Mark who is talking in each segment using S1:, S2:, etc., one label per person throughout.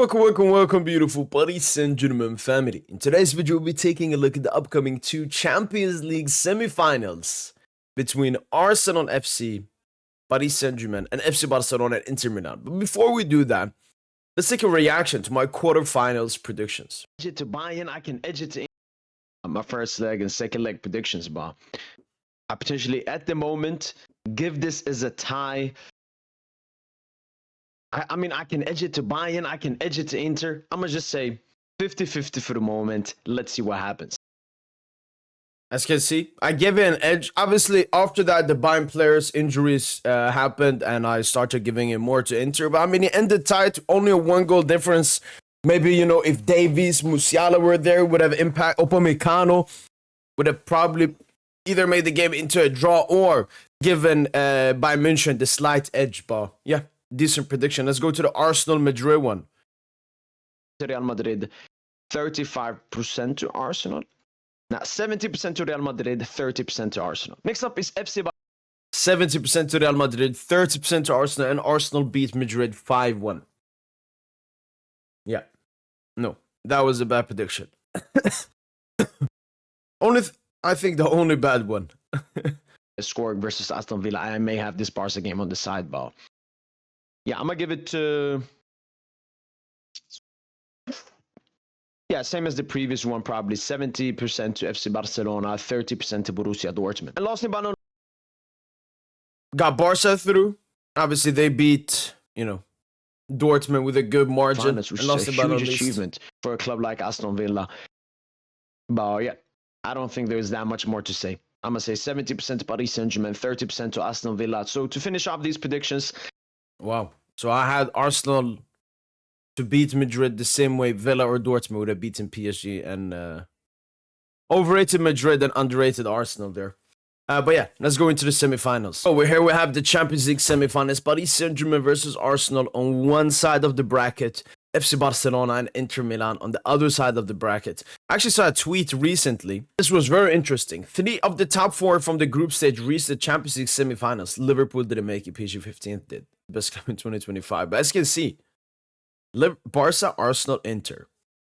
S1: Welcome, beautiful Paris Saint-Germain family. In today's video, we'll be taking a look at the upcoming two Champions League semi-finals between Arsenal FC, Paris Saint-Germain, and FC Barcelona and Inter Milan. But before we do that, let's take a reaction to my quarterfinals predictions.
S2: Edge it to Bayern, I can edge it to my first leg and second leg predictions, but I potentially, at the moment, give this as a tie. I mean, I can edge it to Bayern, I can edge it to Inter. I'm going to just say 50-50 for the moment. Let's see what happens.
S1: As you can see, I give it an edge. Obviously, after that, the Bayern players' injuries happened, and I started giving it more to Inter. But I mean, it ended tight, only a 1-goal difference. Maybe, if Davies, Musiala were there, would have impact. Upamecano would have probably either made the game into a draw or given Bayern München the slight edge. But yeah, decent prediction. Let's go to the Arsenal-Madrid one.
S2: Real Madrid, 35% to Arsenal. Now, 70% to Real Madrid, 30% to Arsenal. Next up is FC Barcelona.
S1: 70% to Real Madrid, 30% to Arsenal, and Arsenal beat Madrid 5-1. Yeah. No, that was a bad prediction. I think the only bad one.
S2: Scoring versus Aston Villa. I may have this Barca game on the sidebar. Yeah, I'm going to give it to... Yeah, same as the previous one, probably 70% to FC Barcelona, 30% to Borussia Dortmund. And lastly, but not
S1: got Barca through. Obviously, they beat, Dortmund with a good margin.
S2: Which is a huge achievement for a club like Aston Villa. But yeah, I don't think there's that much more to say. I'm going to say 70% to Paris Saint-Germain, 30% to Aston Villa. So to finish off these predictions...
S1: Wow. So I had Arsenal to beat Madrid the same way Villa or Dortmund would have beaten PSG, and overrated Madrid and underrated Arsenal there. But yeah, let's go into the semifinals. So we have the Champions League semifinals. Paris Saint-Germain versus Arsenal on one side of the bracket. FC Barcelona and Inter Milan on the other side of the bracket. I actually saw a tweet recently. This was very interesting. 3 of the top 4 from the group stage reached the Champions League semifinals. Liverpool didn't make it. PSG 15th did. Best club in 2025. But as you can see, Barca, Arsenal, Inter.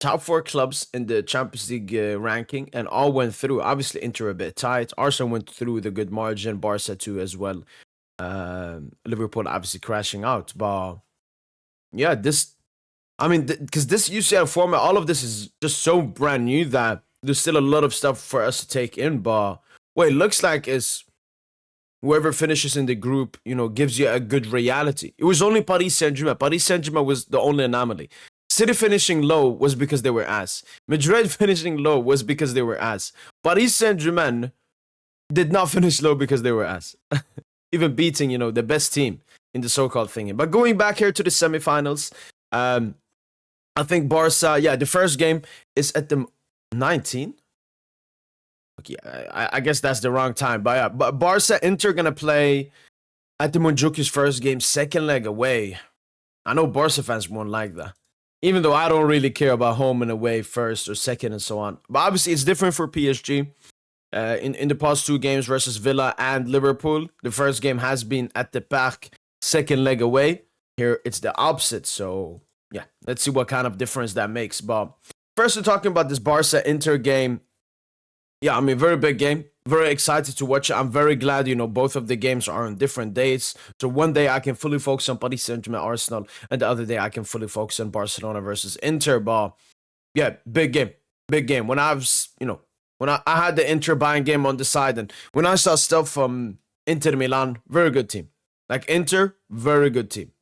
S1: Top 4 clubs in the Champions League ranking, and all went through. Obviously, Inter a bit tight. Arsenal went through with a good margin. Barca too as well. Liverpool obviously crashing out. But yeah, because this UCL format, all of this is just so brand new that there's still a lot of stuff for us to take in. But what it looks like is whoever finishes in the group, gives you a good reality. It was only Paris Saint-Germain. Paris Saint-Germain was the only anomaly. City finishing low was because they were ass. Madrid finishing low was because they were ass. Paris Saint-Germain did not finish low because they were ass. Even beating, the best team in the so-called thingy. But going back here to the semifinals, I think Barca, the first game is at the 19th. Okay, I guess that's the wrong time. But yeah, but Barca Inter gonna play at the Montjuïc's first game, second leg away. I know Barca fans won't like that. Even though I don't really care about home and away first or second and so on. But obviously it's different for PSG. In the past 2 games versus Villa and Liverpool, the first game has been at the Parc, second leg away. Here it's the opposite, so yeah, let's see what kind of difference that makes. But first, we're talking about this Barca-Inter game. Yeah, I mean, very big game. Very excited to watch it. I'm very glad, both of the games are on different dates. So one day I can fully focus on Paris Saint-Germain, Arsenal, and the other day I can fully focus on Barcelona versus Inter. But yeah, big game. Big game. When I was, when I had the Inter Bayern game on the side, and when I saw stuff from Inter Milan, very good team. Like Inter, very good team.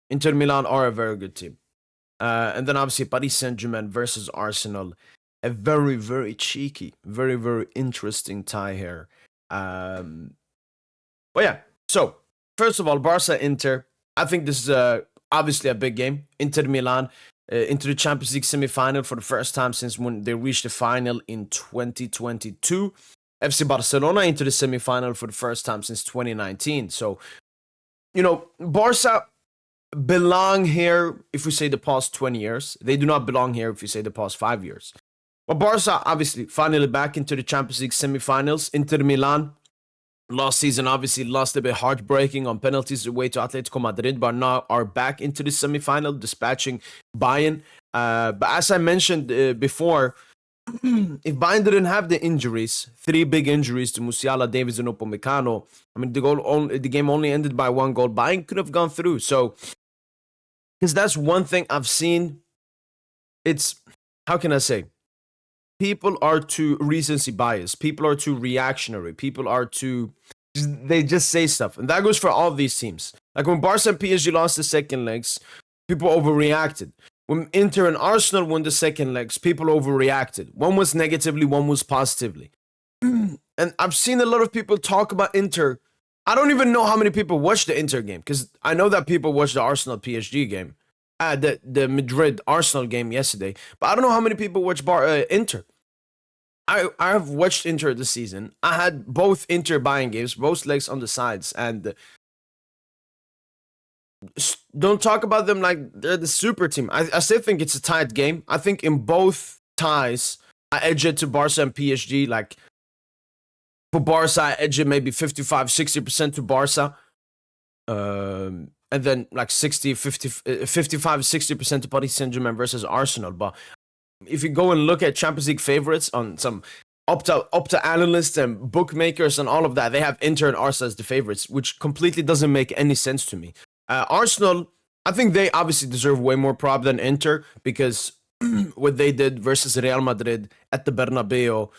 S1: Inter Milan are a very good team. And then obviously Paris Saint-Germain versus Arsenal. A very, very cheeky, very, very interesting tie here. But yeah, so first of all, Barca-Inter. I think this is obviously a big game. Inter Milan into the Champions League semi-final for the first time since when they reached the final in 2022. FC Barcelona into the semi-final for the first time since 2019. So, Barca belong here if we say the past 20 years. They do not belong here if we say the past 5 years. But Barca, obviously, finally back into the Champions League semi-finals. Inter Milan last season obviously lost a bit heartbreaking on penalties away to Atletico Madrid, but now are back into the semi-final, dispatching Bayern. But as I mentioned before, if Bayern didn't have the injuries, 3 big injuries to Musiala, Davies, and Upamecano, I mean, the game only ended by 1 goal. Bayern could have gone through. So, because that's one thing I've seen. It's, how can I say? People are too recency biased. People are too reactionary. People are too, they just say stuff. And that goes for all these teams. Like when Barca and PSG lost the second legs, people overreacted. When Inter and Arsenal won the second legs, people overreacted. One was negatively, one was positively. And I've seen a lot of people talk about Inter. I don't even know how many people watched the Inter game, because I know that people watched the Arsenal PSG game. The Madrid Arsenal game yesterday, but I don't know how many people watch Inter. I have watched Inter this season. I had both Inter Bayern games, both legs on the sides, and don't talk about them like they're the super team. I still think it's a tight game. I think in both ties, I edge it to Barca and PSG. Like for Barca, I edge it maybe 55-60% to Barca. And then like 55-60% to Paris Saint-Germain versus Arsenal. But if you go and look at Champions League favorites on some Opta analysts and bookmakers and all of that, they have Inter and Arsenal as the favorites, which completely doesn't make any sense to me. Arsenal, I think they obviously deserve way more prop than Inter, because what they did versus Real Madrid at the Bernabeu,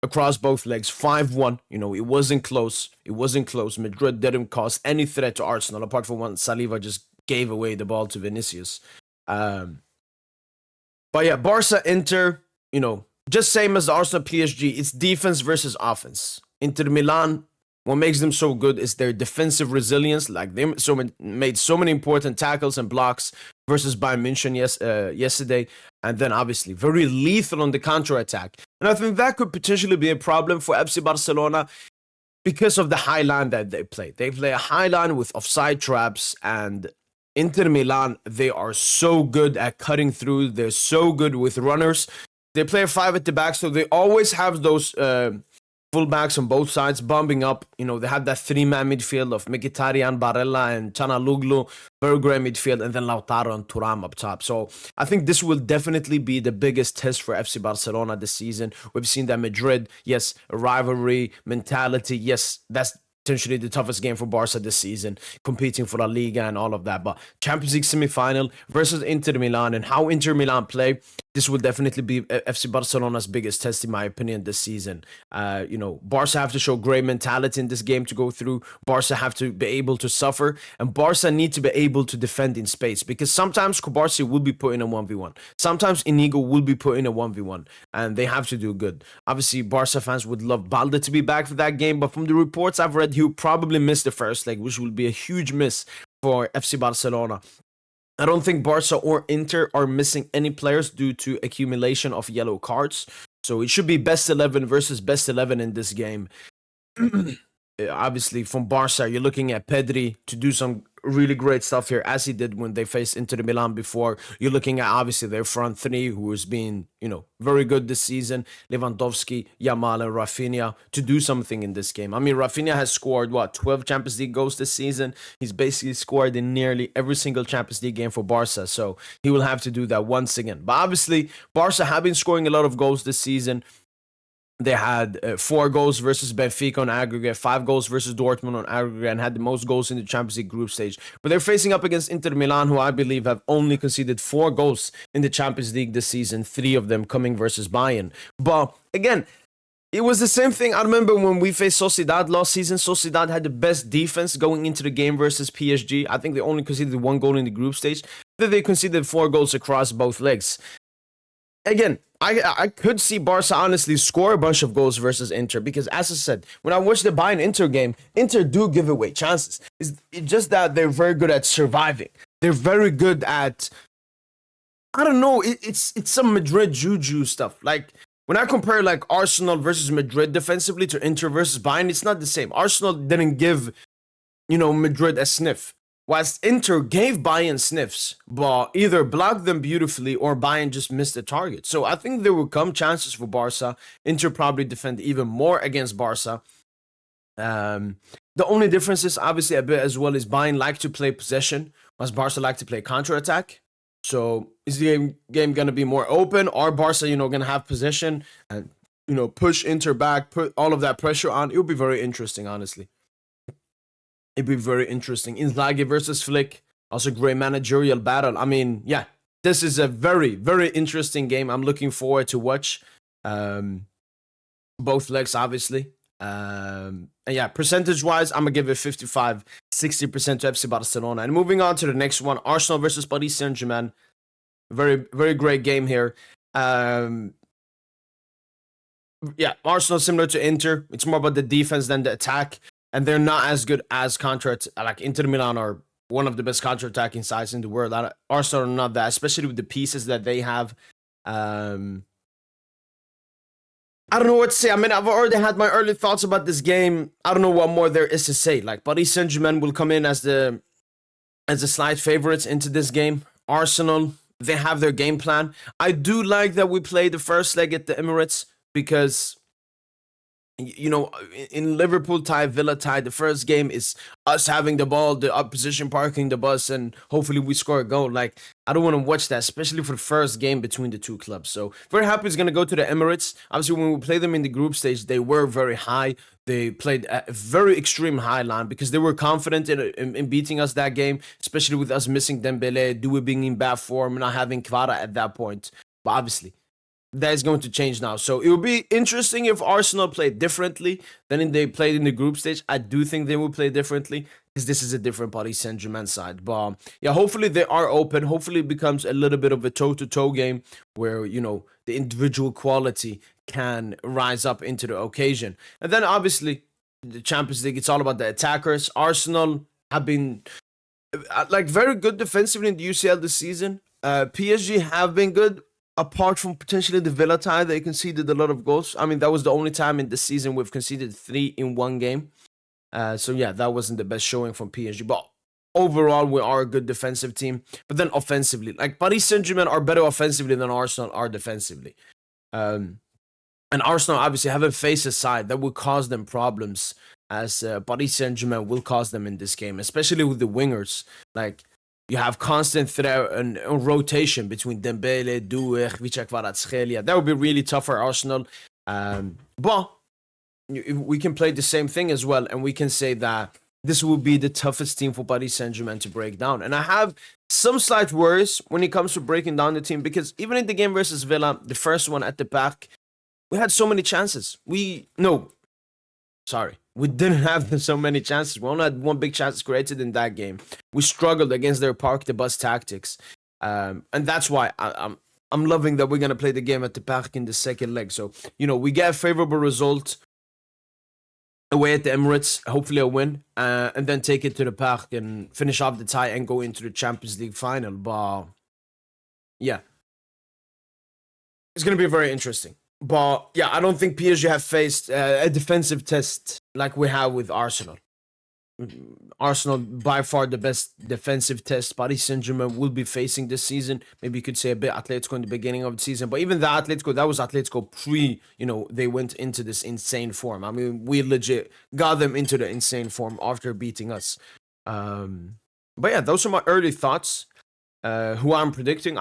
S1: across both legs, 5-1. You know, it wasn't close. It wasn't close. Madrid didn't cause any threat to Arsenal, apart from when Saliba just gave away the ball to Vinicius. But yeah, Barca, Inter, you know, just same as the Arsenal PSG, it's defense versus offense. Inter Milan, what makes them so good is their defensive resilience. Like they made so many important tackles and blocks versus Bayern München yesterday. And then obviously very lethal on the counter-attack. And I think that could potentially be a problem for FC Barcelona because of the high line that they play. They play a high line with offside traps, and Inter Milan, they are so good at cutting through. They're so good with runners. They play a 5 at the back, so they always have those fullbacks on both sides bombing up. You know, they have that 3-man midfield of Mkhitaryan, Barella, and Çalhanoğlu, Bergwijn midfield, and then Lautaro and Thuram up top. So I think this will definitely be the biggest test for FC Barcelona this season. We've seen that Madrid, yes, a rivalry mentality, yes, that's potentially the toughest game for Barca this season, competing for La Liga and all of that. But Champions League semi-final versus Inter Milan, and how Inter Milan play, this will definitely be FC Barcelona's biggest test, in my opinion, this season. You know, Barca have to show great mentality in this game to go through. Barca have to be able to suffer, and Barca need to be able to defend in space, because sometimes Kubarsi will be put in a 1v1. Sometimes Inigo will be put in a 1v1, and they have to do good. Obviously, Barca fans would love Balde to be back for that game, but from the reports I've read, he'll probably miss the first leg, which will be a huge miss for FC Barcelona. I don't think Barca or Inter are missing any players due to accumulation of yellow cards. So it should be best 11 versus best 11 in this game. Obviously, from Barca, you're looking at Pedri to do some really great stuff here, as he did when they faced Inter Milan before. You're looking at, obviously, their front three, who has been, you know, very good this season. Lewandowski, Yamal, and Rafinha to do something in this game. I mean, Rafinha has scored, 12 Champions League goals this season. He's basically scored in nearly every single Champions League game for Barca, so he will have to do that once again. But obviously, Barca have been scoring a lot of goals this season. They had 4 goals versus Benfica on aggregate, 5 goals versus Dortmund on aggregate, and had the most goals in the Champions League group stage. But they're facing up against Inter Milan, who I believe have only conceded 4 goals in the Champions League this season, 3 of them coming versus Bayern. But again, it was the same thing. I remember when we faced Sociedad last season. Sociedad had the best defense going into the game versus PSG. I think they only conceded 1 goal in the group stage. Then they conceded 4 goals across both legs. Again, I could see Barca honestly score a bunch of goals versus Inter, because, as I said, when I watch the Bayern Inter game, Inter do give away chances. It's just that they're very good at surviving. They're very good at, I don't know, it's some Madrid juju stuff. Like, when I compare like Arsenal versus Madrid defensively to Inter versus Bayern, it's not the same. Arsenal didn't give, you know, Madrid a sniff, whilst Inter gave Bayern sniffs, but either blocked them beautifully or Bayern just missed the target. So I think there will come chances for Barca. Inter probably defend even more against Barca. The only difference is obviously a bit as well is Bayern like to play possession, whereas Barca like to play counter-attack. So is the game going to be more open? Or Barca, going to have possession and, push Inter back, put all of that pressure on? It would be very interesting, honestly. It'd be very interesting. Inzaghi versus Flick, also great managerial battle. I mean, yeah, this is a very, very interesting game. I'm looking forward to watch both legs, obviously. And yeah, percentage-wise, I'm going to give it 55-60% to FC Barcelona. And moving on to the next one, Arsenal versus Paris Saint-Germain. Very, very great game here. Yeah, Arsenal similar to Inter. It's more about the defense than the attack. And they're not as good as like Inter Milan are one of the best counter-attacking sides in the world. Arsenal are not that, especially with the pieces that they have. I don't know what to say. I mean, I've already had my early thoughts about this game. I don't know what more there is to say. Like, Paris Saint-Germain will come in as the slight favorites into this game. Arsenal, they have their game plan. I do like that we play the first leg at the Emirates because, in Liverpool tie, Villa tie, the first game is us having the ball, the opposition parking the bus, and hopefully we score a goal. Like, I don't want to watch that, especially for the first game between the two clubs. So, very happy it's going to go to the Emirates. Obviously, when we played them in the group stage, they were very high. They played a very extreme high line because they were confident in beating us that game, especially with us missing Dembele, Doué being in bad form, not having Kvara at that point. But obviously, that is going to change now. So it will be interesting if Arsenal played differently than they played in the group stage. I do think they will play differently because this is a different Paris Saint-Germain side. But yeah, hopefully they are open. Hopefully it becomes a little bit of a toe-to-toe game where, the individual quality can rise up into the occasion. And then obviously the Champions League, it's all about the attackers. Arsenal have been very good defensively in the UCL this season. PSG have been good. Apart from potentially the Villa tie, they conceded a lot of goals. I mean, that was the only time in the season we've conceded 3 in one game. So yeah, that wasn't the best showing from PSG. But overall, we are a good defensive team. But then offensively, like Paris Saint-Germain are better offensively than Arsenal are defensively. And Arsenal obviously haven't faced a side that will cause them problems as Paris Saint-Germain will cause them in this game, especially with the wingers. Like, you have constant threat and rotation between Dembele, Doué, Kvaratskhelia. That would be really tough for Arsenal. But we can play the same thing as well, and we can say that this will be the toughest team for Paris Saint-Germain to break down. And I have some slight worries when it comes to breaking down the team because even in the game versus Villa, the first one at the back, we had so many chances. We didn't have so many chances. We only had one big chance created in that game. We struggled against their park the bus tactics. And that's why I'm loving that we're going to play the game at the park in the second leg. So, we get a favorable result away at the Emirates, hopefully a win, and then take it to the park and finish off the tie and go into the Champions League final. But, yeah, it's going to be very interesting. But yeah, I don't think PSG have faced a defensive test like we have with Arsenal. Arsenal, by far the best defensive test Paris Saint-Germain will be facing this season. Maybe you could say a bit Atletico in the beginning of the season. But even that was Atletico pre, they went into this insane form. I mean, we legit got them into the insane form after beating us. But yeah, those are my early thoughts. Who I'm predicting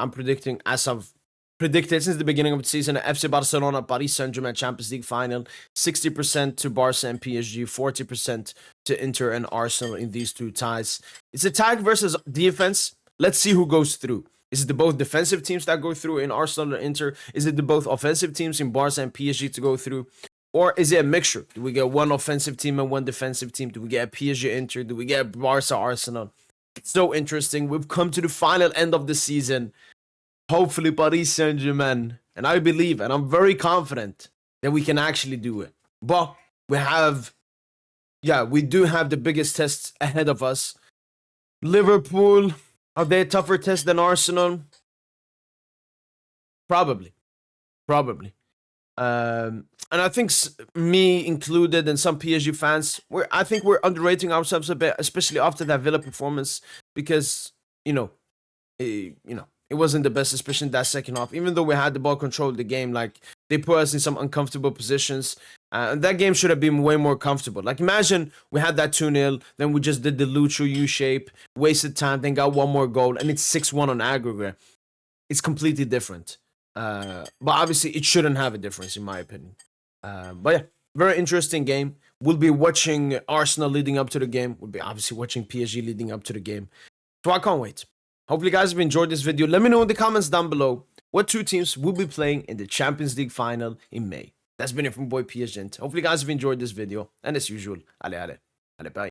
S1: as I've predicted since the beginning of the season, FC Barcelona, Paris Saint-Germain Champions League final, 60% to Barca and PSG, 40% to Inter and Arsenal in these two ties. It's attack versus defense. Let's see who goes through. Is it the both defensive teams that go through in Arsenal and Inter? Is it the both offensive teams in Barca and PSG to go through? Or is it a mixture? Do we get one offensive team and one defensive team? Do we get a PSG Inter? Do we get a Barca Arsenal? It's so interesting. We've come to the final end of the season. Hopefully Paris Saint-Germain, and I believe, and I'm very confident that we can actually do it. But we do have the biggest test ahead of us. Liverpool, are they a tougher test than Arsenal? Probably. And I think me included and some PSG fans, I think we're underrating ourselves a bit, especially after that Villa performance, because it wasn't the best, especially in that second half. Even though we had the ball control of the game, like they put us in some uncomfortable positions. That game should have been way more comfortable. Like, imagine we had that 2-0, then we just did the Lucho U-shape, wasted time, then got one more goal, and it's 6-1 on aggregate. It's completely different. But obviously, it shouldn't have a difference, in my opinion. But yeah, very interesting game. We'll be watching Arsenal leading up to the game. We'll be obviously watching PSG leading up to the game. So I can't wait. Hopefully, you guys have enjoyed this video. Let me know in the comments down below what two teams will be playing in the Champions League final in May. That's been it from boy PSGINT. Hopefully, you guys have enjoyed this video. And as usual, allez, bye.